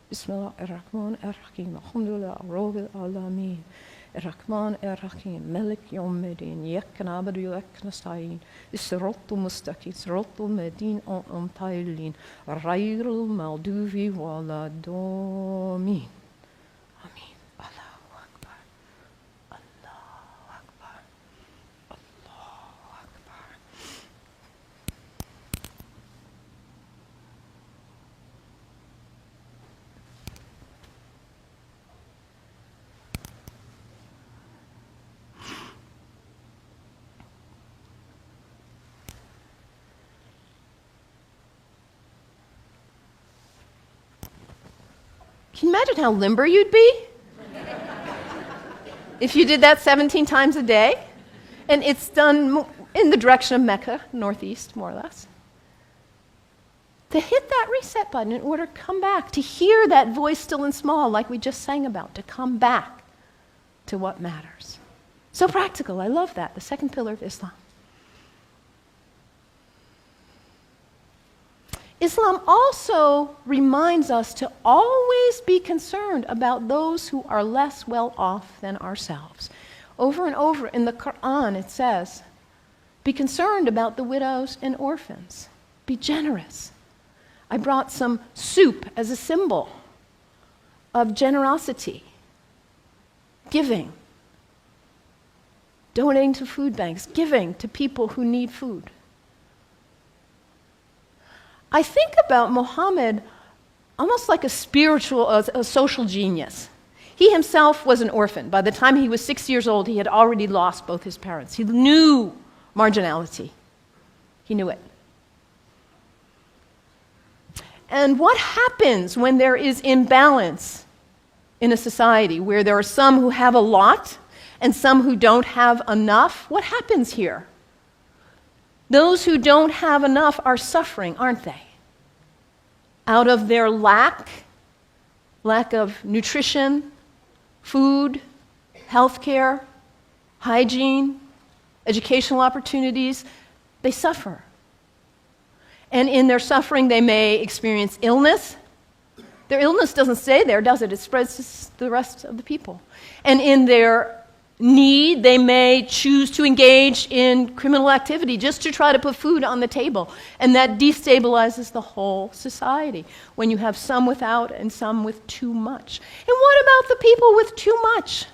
Bismillah ar-Rahman ar-Rahim. Alhamdulillah Rabbil Alameen. Ar-Rahman ar-Rahim. Malik Yawmiddin. Iyyaka na'budu wa iyyaka nasta'in. As-siratal mustaqim. Siratal ladhina an'amta 'alayhim. Ghayril maghdubi waladdallin. Amin. Allahu Akbar. Allahu Akbar. Allahu Akbar. Can you imagine how limber you'd be if you did that 17 times a day? And it's done in the direction of Mecca, northeast, more or less. To hit that reset button in order to come back, to hear that voice still and small, like we just sang about, to come back to what matters. So practical, I love that, the second pillar of Islam. Islam also reminds us to always be concerned about those who are less well off than ourselves. Over and over in the Quran it says, be concerned about the widows and orphans. Be generous. I brought some soup as a symbol of generosity, giving, donating to food banks, giving to people who need food. I think about Muhammad almost like a spiritual, a social genius. He himself was an orphan. By the time he was 6 years old, he had already lost both his parents. He knew marginality. He knew it. And what happens when there is imbalance in a society where there are some who have a lot and some who don't have enough? What happens here? Those who don't have enough are suffering, aren't they? Out of their lack of nutrition, food, healthcare, hygiene, educational opportunities, they suffer. And in their suffering, they may experience illness. Their illness doesn't stay there, does it? It spreads to the rest of the people. And in their need, they may choose to engage in criminal activity just to try to put food on the table. And that destabilizes the whole society when you have some without and some with too much. And what about the people with too much?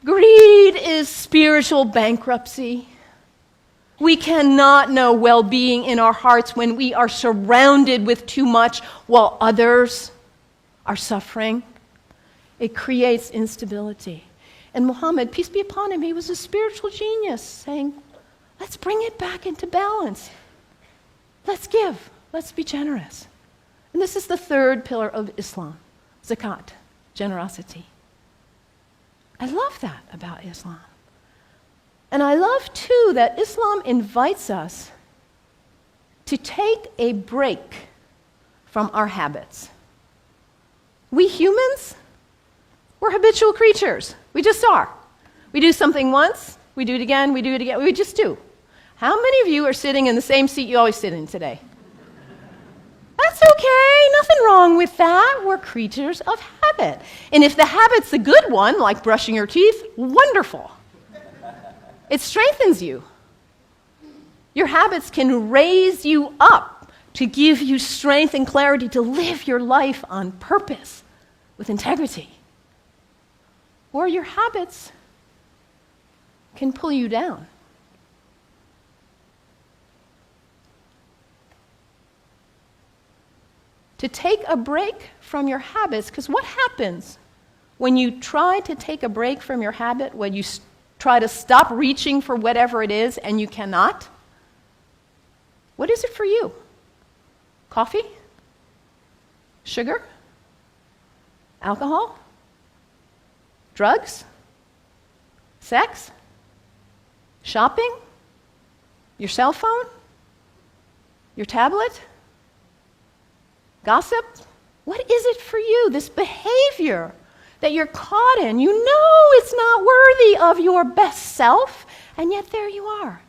Greed is spiritual bankruptcy. We cannot know well-being in our hearts when we are surrounded with too much while others are suffering. It creates instability. And Muhammad, peace be upon him, he was a spiritual genius, saying, let's bring it back into balance. Let's give. Let's be generous. And this is the third pillar of Islam, zakat, generosity. I love that about Islam. And I love, too, that Islam invites us to take a break from our habits. We humans, we're habitual creatures. We just are. We do something once, we do it again, we just do. How many of you are sitting in the same seat you always sit in today? That's okay, nothing wrong with that. We're creatures of habit. And if the habit's a good one, like brushing your teeth, wonderful. It strengthens you. Your habits can raise you up to give you strength and clarity to live your life on purpose with integrity. Or your habits can pull you down. To take a break from your habits, because what happens when you try to take a break from your habit, when you try to stop reaching for whatever it is and you cannot? What is it for you? Coffee? Sugar? Alcohol? Drugs? Sex? Shopping? Your cell phone? Your tablet? Gossip? What is it for you, this behavior that you're caught in? You know it's not worthy of your best self, and yet there you are.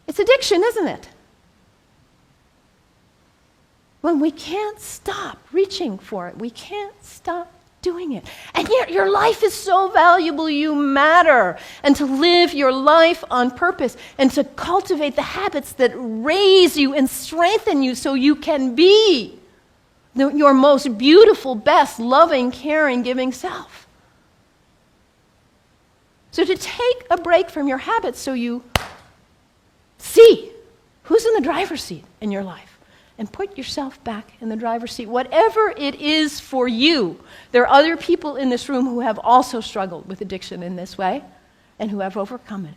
It's addiction, isn't it? when we can't stop reaching for it. We can't stop doing it. And yet your life is so valuable, you matter. And to live your life on purpose and to cultivate the habits that raise you and strengthen you so you can be your most beautiful, best, loving, caring, giving self. So to take a break from your habits so you see who's in the driver's seat in your life and put yourself back in the driver's seat. Whatever it is for you, there are other people in this room who have also struggled with addiction in this way and who have overcome it.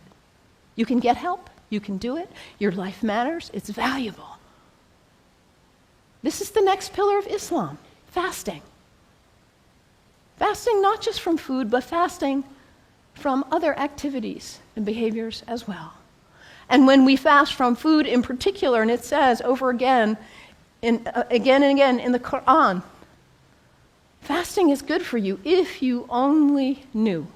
You can get help. You can do it. Your life matters. It's valuable. This is the next pillar of Islam, fasting. Fasting not just from food, but fasting from other activities and behaviors as well. And when we fast from food in particular, and it says over again and again in the Quran, fasting is good for you if you only knew.